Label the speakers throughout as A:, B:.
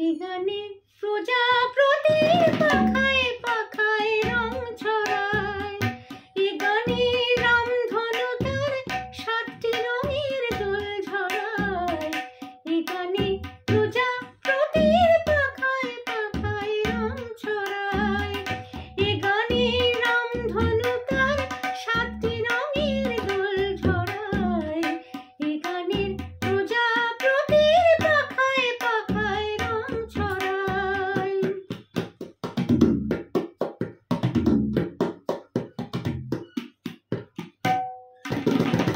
A: এ গানে প্রজাপতির পাখায় পাখায় রং ছড়ায়, এ গানে রামধনু তার 7টি রঙের দোল ঝরায়, এ গানে প্রজাপতির পাখায় পাখায় রং ছড়ায়, এ গানে রামধনু তার 7টি রঙের দোল ঝরায়, এ গানের প্রজাপতির পাখায় পাখায় রং ছড়ায়।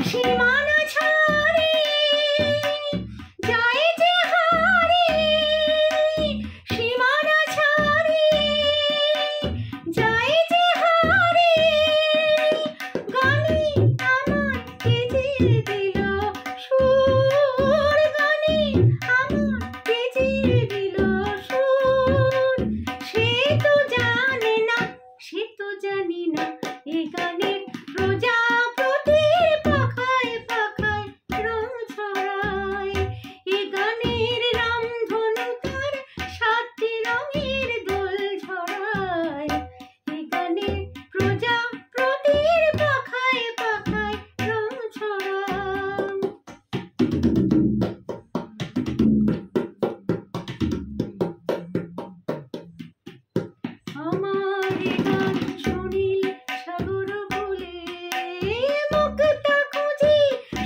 A: সীমানা ছাড়ে যায় যে হারে, সীমানা ছাড়ে যায় যে হারে, গানে আমার কে যে দিল সুর, গানে আমার কে যে দিল সুর, সে তো জানে না, সে তো জানি না, এ গানের প্রজাপতির পাখায় পাখায় রং ছড়ায়, এ গানের রামধনু তার 7টি রঙের দোল ঝরায়, এ গানের প্রজাপতির পাখায় পাখায় রং ছড়ায়। আমার এ গান শুনিলে সাগর বলে, মুক্তা খুঁজি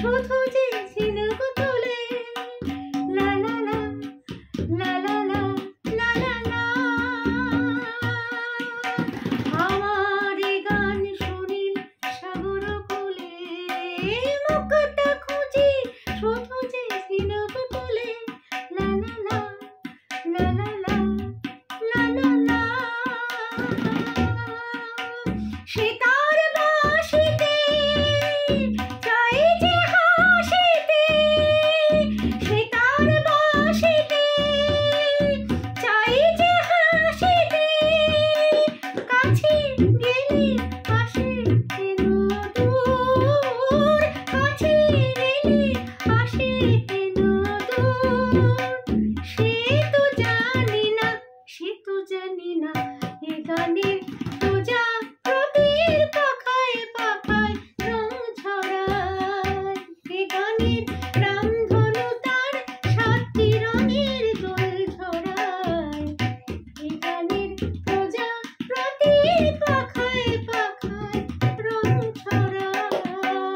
A: শুধু যে ঝিনুক তোলে, লা লা লা লা লা লা লা লা লা। আমার এ গান শুনিলে সাগর বলে, মুক্তা খুঁজি শুধু যে ঝিনুক তোলে, লা লা লা লা লা লা লা লা লা। সে তার বাঁশিতে চাই যে হাসিতে, সে তার বাঁশিতে চাই যে হাসিতে, কাছে গেলে আসে কেন দূর, কাছে গেলে আসে কেন দূর, সে তো জানি না, সে তো জানি না, এ গানের প্রজাপতির পাখায় পাখায় রং ছড়ায়, এ গানের রামধনু তার 7টি রঙের দোল ঝরায়, এ গানের প্রজাপতির পাখায় পাখায় রং ছড়ায়।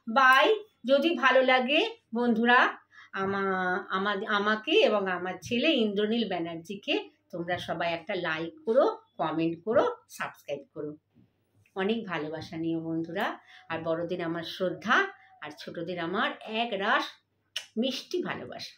A: বাই। যদি ভালো লাগে বন্ধুরা, আমাকে এবং আমার ছেলে ইন্দ্রনীল ব্যানার্জিকে তোমরা সবাই একটা লাইক করো, কমেন্ট করো, সাবস্ক্রাইব করো। অনেক ভালোবাসা নিও বন্ধুরা। আর বড়দের আমার শ্রদ্ধা, আর ছোটদের আমার এক রাশ মিষ্টি ভালোবাসা।